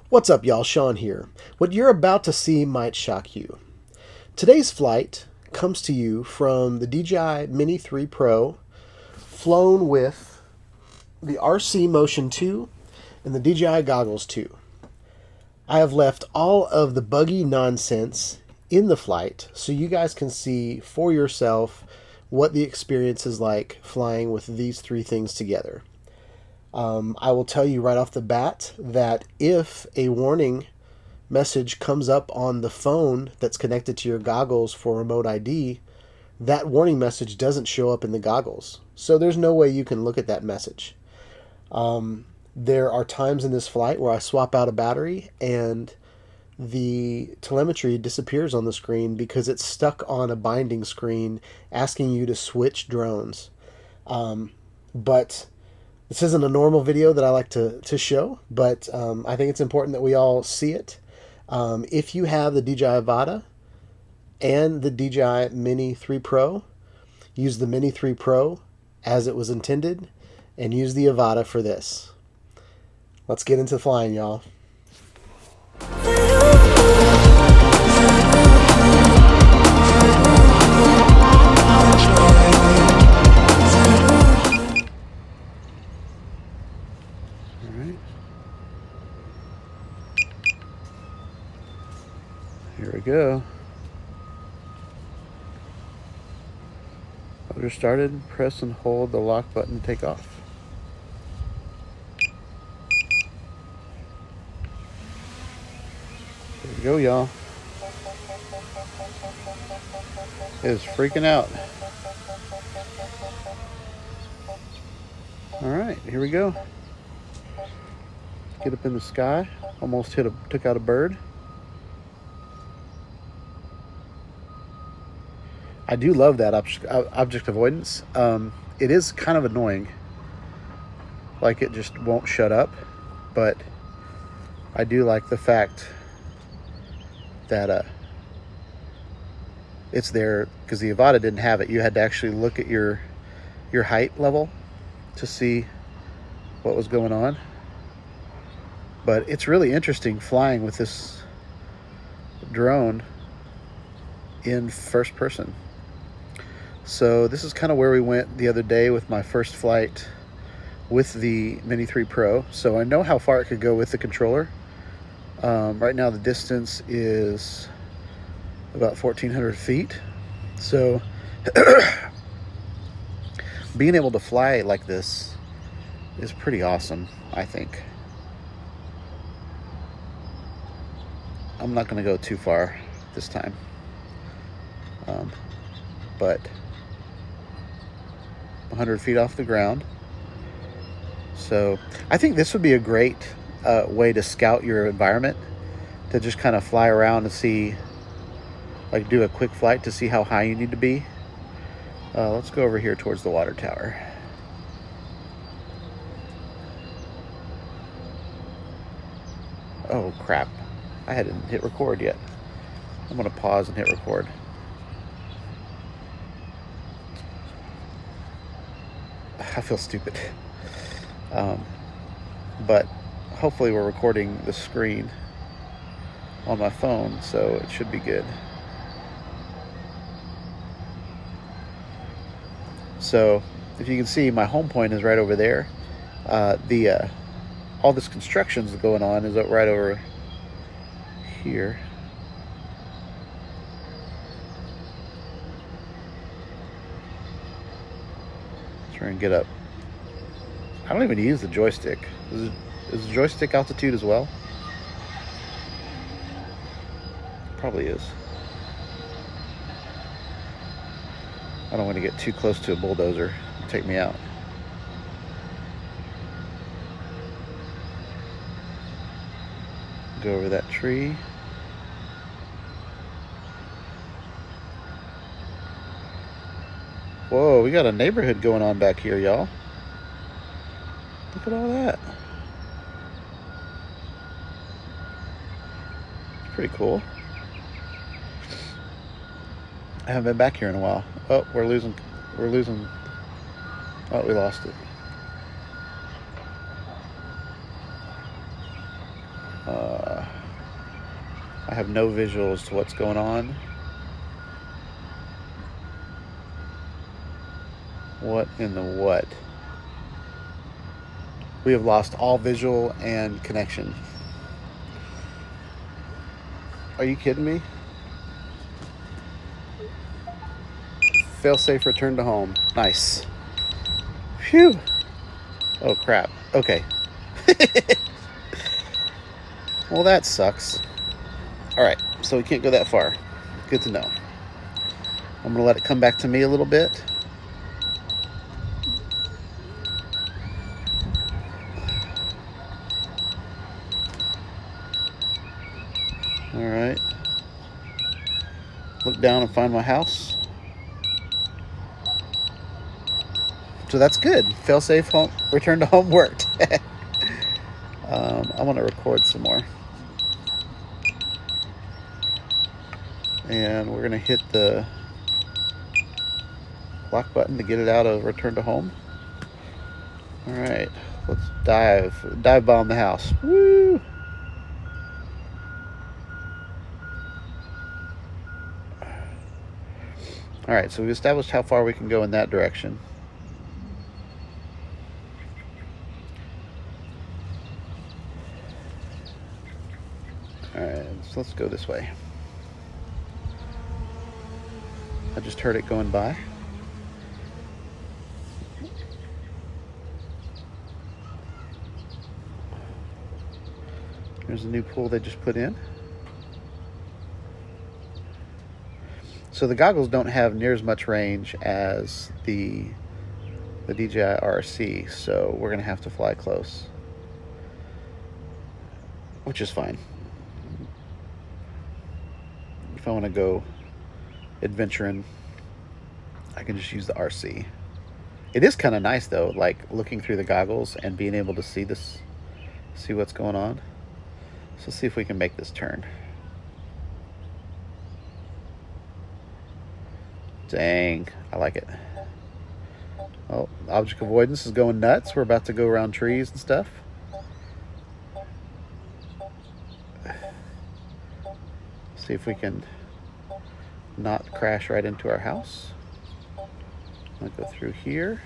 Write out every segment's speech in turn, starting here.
What's up, y'all? Sean here. What you're about to see might shock you. Today's flight comes to you from the DJI Mini 3 Pro, flown with the RC Motion 2 and the DJI Goggles 2. I have left all of the buggy nonsense in the flight so you guys can see for yourself what the experience is like flying with these three things together. I will tell you right off the bat that if a warning message comes up on the phone that's connected to your goggles for remote ID, that warning message doesn't show up in the goggles. So there's no way you can look at that message. There are times in this flight where I swap out a battery and the telemetry disappears on the screen because it's stuck on a binding screen asking you to switch drones. But this isn't a normal video that I like to show, but I think it's important that we all see it. If you have the DJI Avata and the DJI Mini 3 Pro, use the Mini 3 Pro as it was intended and use the Avata for this. Let's get into flying, y'all. Here we go. Motor started. Press and hold the lock button to take off. Here we go, y'all. It is freaking out. All right, here we go. Get up in the sky. Almost took out a bird. I do love that object avoidance. It is kind of annoying. Like it just won't shut up. But I do like the fact that it's there, because the Avata didn't have it. You had to actually look at your height level to see what was going on. But it's really interesting flying with this drone in first person. So this is kind of where we went the other day with my first flight with the Mini 3 Pro. So I know how far it could go with the controller. Right now the distance is about 1,400 feet. So being able to fly like this is pretty awesome, I think. I'm not going to go too far this time. But 100 feet off the ground. So I think this would be a great way to scout your environment, to just kind of fly around and see, like do a quick flight to see how high you need to be. Let's go over here towards the water tower. Oh crap, I hadn't hit record yet. I'm gonna pause and hit record. I feel stupid. But hopefully we're recording the screen on my phone, so it should be good. So if you can see, my home point is right over there. All this construction is going on is right over here. Try and get up. I don't even use the joystick. Is the joystick altitude as well? Probably is. I don't want to get too close to a bulldozer and take me out. Go over that tree. Whoa, we got a neighborhood going on back here, y'all. Look at all that. It's pretty cool. I haven't been back here in a while. Oh, we're losing. Oh, we lost it. I have no visuals to what's going on. What in the what? We have lost all visual and connection. Are you kidding me? Failsafe return to home. Nice. Phew. Oh crap. Okay. Well, that sucks. Alright, so we can't go that far. Good to know. I'm gonna let it come back to me a little bit. Alright. Look down and find my house. So that's good. Failsafe home, return to home worked. I want to record some more. And we're going to hit the lock button to get it out of return to home. Alright, let's dive bomb the house. Woo! Alright, so we've established how far we can go in that direction. Alright, so let's go this way. I just heard it going by. There's a new pool they just put in. So the goggles don't have near as much range as the DJI RC, so we're gonna have to fly close, which is fine. If I want to go adventuring, I can just use the RC. It is kind of nice though, like looking through the goggles and being able to see what's going on. So let's see if we can make this turn. Dang, I like it. Oh, object avoidance is going nuts. We're about to go around trees and stuff. See if we can not crash right into our house. I'll go through here.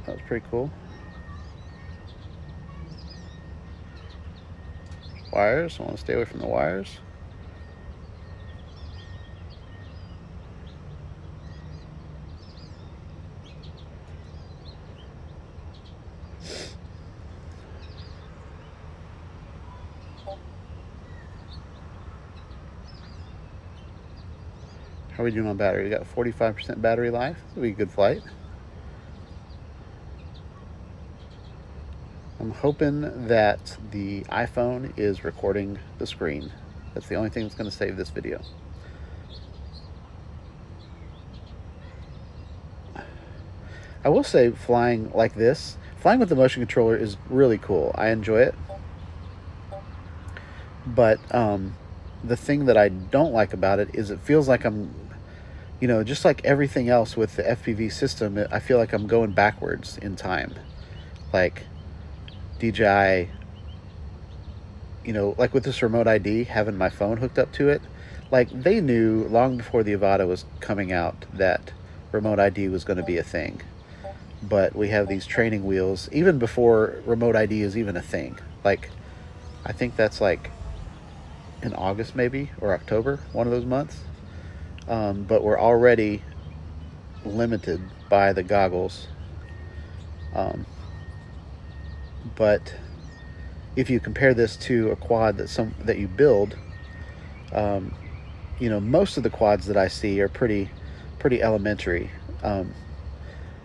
That was pretty cool. Wires, I want to stay away from the wires. How are we doing on battery? We got 45% battery life. This will be a good flight. I'm hoping that the iPhone is recording the screen. That's the only thing that's going to save this video. I will say flying like this, flying with the motion controller is really cool. I enjoy it. But the thing that I don't like about it is it feels like I'm, you know, just like everything else with the FPV system, I feel like I'm going backwards in time. Like DJI, you know, like with this remote ID, having my phone hooked up to it, like they knew long before the Avata was coming out that remote ID was going to be a thing. But we have these training wheels even before remote ID is even a thing. Like, I think that's like in August maybe, or October, one of those months. But we're already limited by the goggles. But if you compare this to a quad that you build, you know, most of the quads that I see are pretty elementary.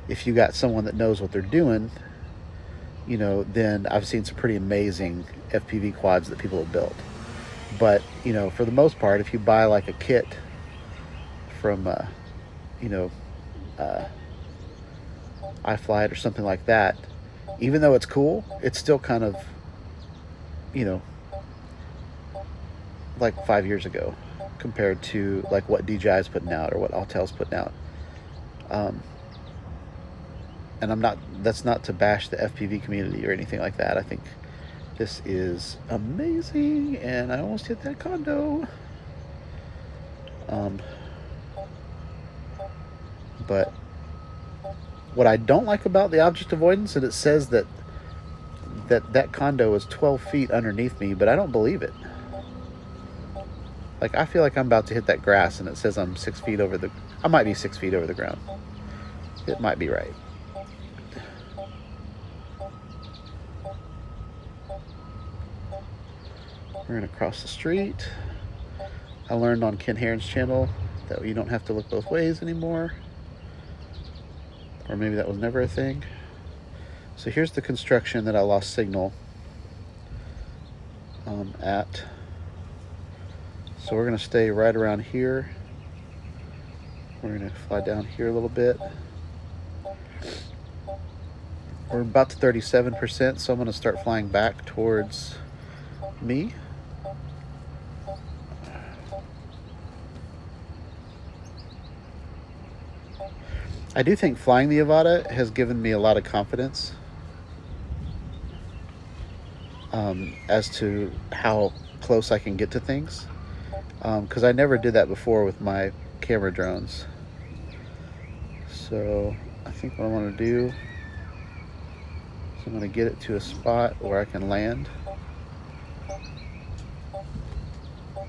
If you got someone that knows what they're doing, you know, then I've seen some pretty amazing FPV quads that people have built. But, you know, for the most part, if you buy like a kit from, you know, iFlight or something like that, even though it's cool, it's still kind of, you know, like 5 years ago compared to like what DJI is putting out or what Autel's putting out. And that's not to bash the FPV community or anything like that. I think this is amazing, and I almost hit that condo. But what I don't like about the object avoidance is it says that condo is 12 feet underneath me, but I don't believe it. Like, I feel like I'm about to hit that grass, and it says I'm 6 feet over the... I might be 6 feet over the ground. It might be right. We're gonna cross the street. I learned on Ken Heron's channel that you don't have to look both ways anymore. Or maybe that was never a thing. So here's the construction that I lost signal at. So we're gonna stay right around here. We're gonna fly down here a little bit. We're about to 37%, so I'm gonna start flying back towards me. I do think flying the Avata has given me a lot of confidence as to how close I can get to things, because I never did that before with my camera drones. So I think what I want to do is I'm going to get it to a spot where I can land.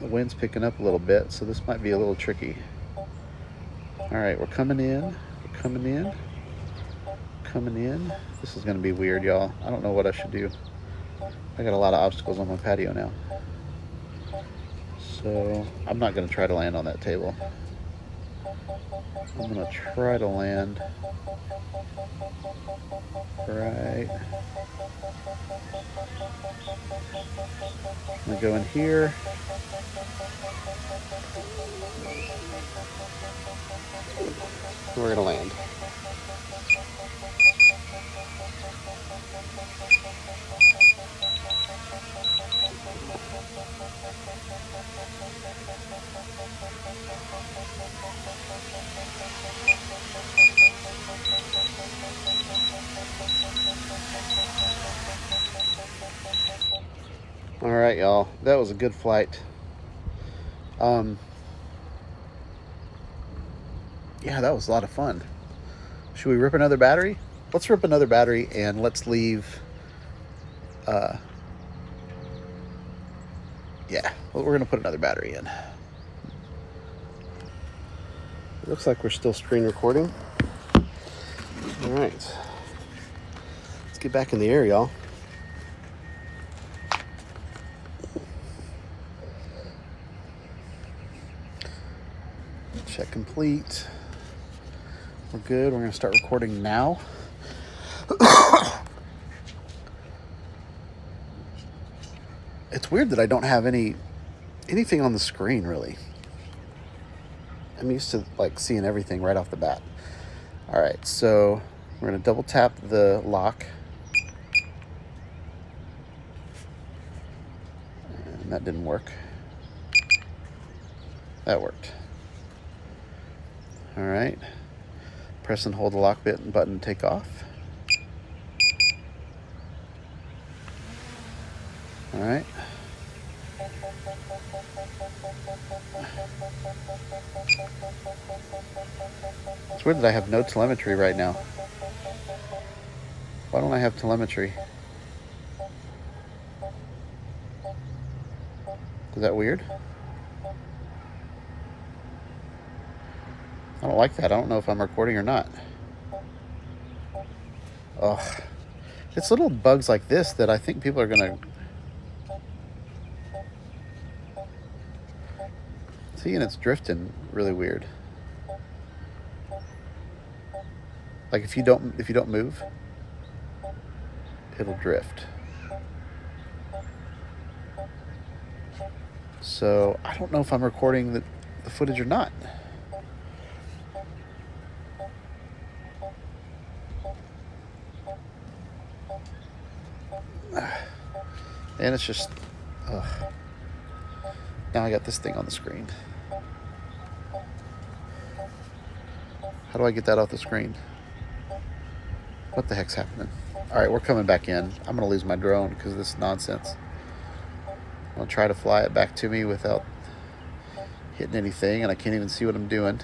The wind's picking up a little bit, so this might be a little tricky. All right, we're coming in. We're coming in. Coming in. This is going to be weird, y'all. I don't know what I should do. I got a lot of obstacles on my patio now. So I'm not going to try to land on that table. I'm going to try to land right. I'm going to go in here. We're going to land. All right, y'all. That was a good flight. Yeah, that was a lot of fun. Should we rip another battery? Let's rip another battery and let's leave. Yeah, well, we're gonna put another battery in. It looks like we're still screen recording. All right, let's get back in the air, y'all. Check complete. We're good. We're going to start recording now. It's weird that I don't have anything on the screen, really. I'm used to like seeing everything right off the bat. All right, so we're going to double tap the lock. And that didn't work. That worked. All right. Press and hold the lock button to take off. All right. It's weird that I have no telemetry right now. Why don't I have telemetry? Is that weird? I don't like that. I don't know if I'm recording or not. Oh, it's little bugs like this that I think people are gonna see, and it's drifting really weird. Like if you don't move, it'll drift. So I don't know if I'm recording the footage or not. And it's just, now I got this thing on the screen. How do I get that off the screen? What the heck's happening? All right, we're coming back in. I'm gonna lose my drone because of this nonsense. I'll try to fly it back to me without hitting anything, and I can't even see what I'm doing.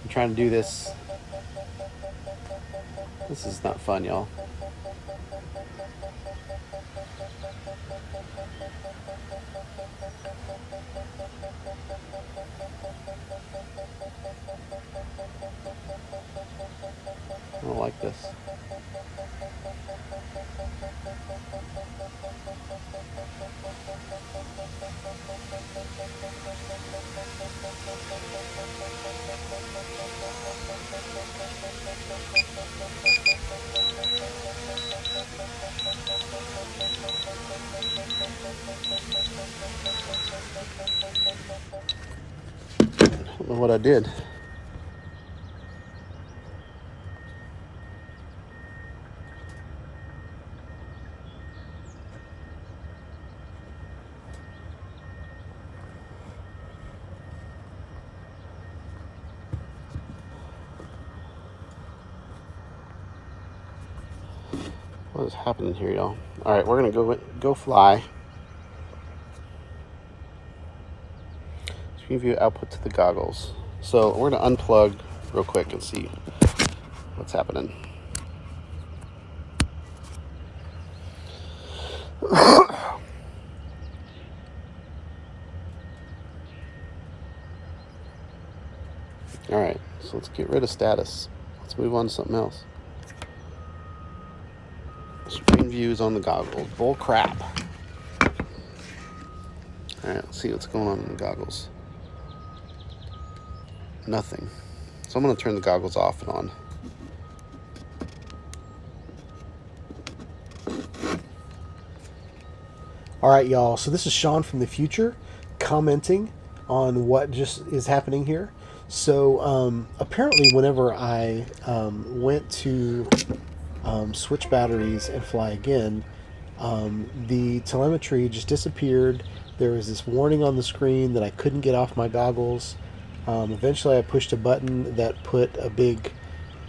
I'm trying to do this. This is not fun, y'all. I don't like this. I don't know what I did. What is happening here, y'all? All right, we're gonna go fly. Screen view output to the goggles. So we're gonna unplug real quick and see what's happening. All right, so let's get rid of status. Let's move on to something else. Screen views on the goggles. Bull crap. All right, let's see what's going on in the goggles. Nothing. So I'm going to turn the goggles off and on. All right, y'all. So this is Sean from the future commenting on what just is happening here. So apparently whenever I went to switch batteries and fly again, the telemetry just disappeared. There was this warning on the screen that I couldn't get off my goggles. Eventually I pushed a button that put a big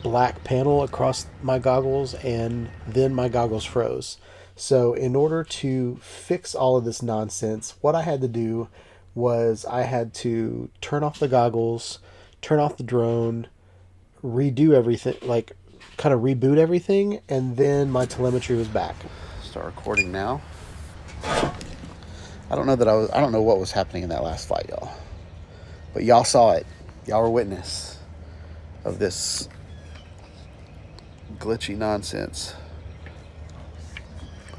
black panel across my goggles, and then my goggles froze. So in order to fix all of this nonsense, what I had to do was I had to turn off the goggles, turn off the drone, redo everything, like kind of reboot everything, and then my telemetry was back. Start recording now. I don't know what was happening in that last flight, y'all. But y'all saw it. Y'all were witness of this glitchy nonsense.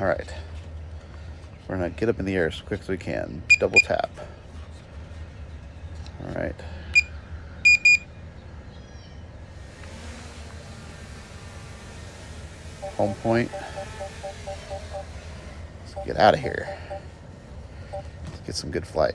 All right. We're gonna get up in the air as quick as we can. Double tap. All right. Home point. Let's get out of here. Let's get some good flight.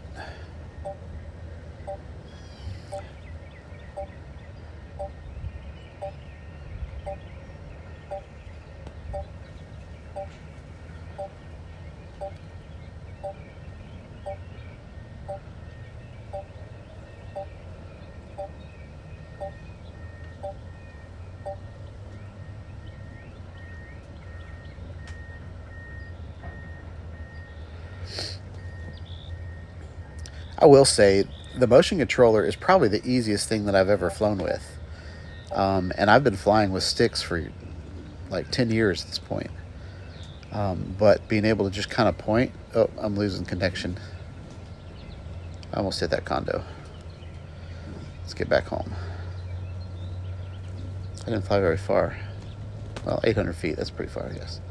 I will say the motion controller is probably the easiest thing that I've ever flown with. And I've been flying with sticks for like 10 years at this point. But being able to just kind of point, oh, I'm losing connection. I almost hit that condo. Let's get back home. I didn't fly very far. Well, 800 feet, that's pretty far, I guess.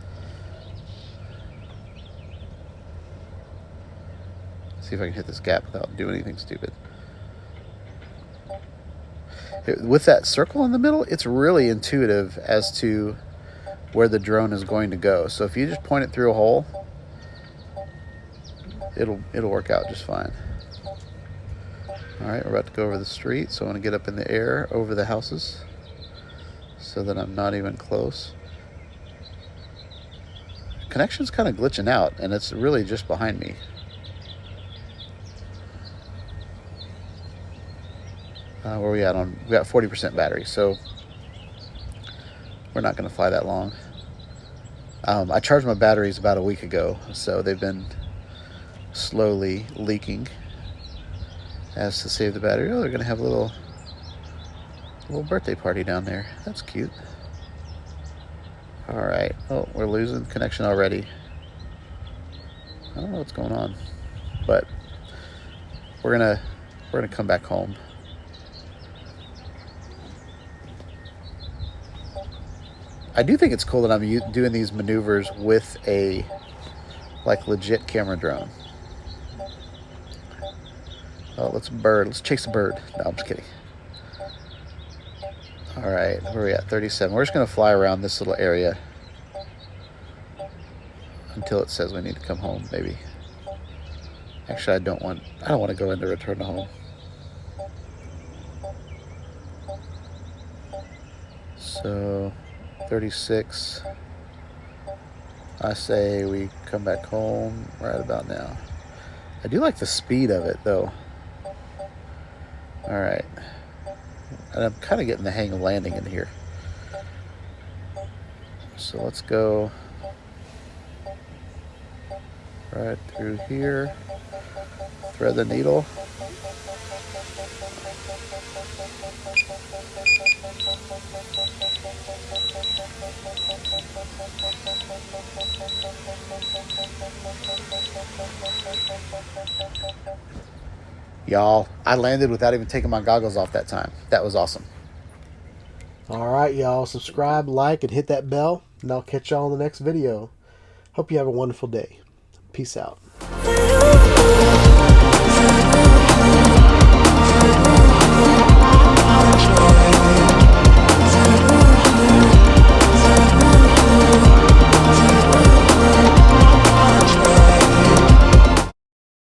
See if I can hit this gap without doing anything stupid. With that circle in the middle, it's really intuitive as to where the drone is going to go. So if you just point it through a hole, it'll work out just fine. All right, we're about to to go over the street, so I want to get up in the air over the houses so that I'm not even close. Connection's kind of glitching out, and it's really just behind me. Where are we at? We got 40% battery, so we're not going to fly that long. I charged my batteries about a week ago, so they've been slowly leaking. As to save the battery, oh, they're going to have a little birthday party down there. That's cute. All right. Oh, we're losing connection already. I don't know what's going on, but we're gonna come back home. I do think it's cool that I'm doing these maneuvers with a legit camera drone. Oh, let's chase a bird. No, I'm just kidding. All right, where are we at? 37. We're just gonna fly around this little area until it says we need to come home, maybe. Actually, I don't want to go into return to home. So 36. I say we come back home right about now. I do like the speed of it though. All right. And I'm kind of getting the hang of landing in here. So let's go right through here. Thread the needle. Y'all, I landed without even taking my goggles off that time. That was awesome. All right, y'all. Subscribe, like, and hit that bell, and I'll catch y'all in the next video. Hope you have a wonderful day. Peace out.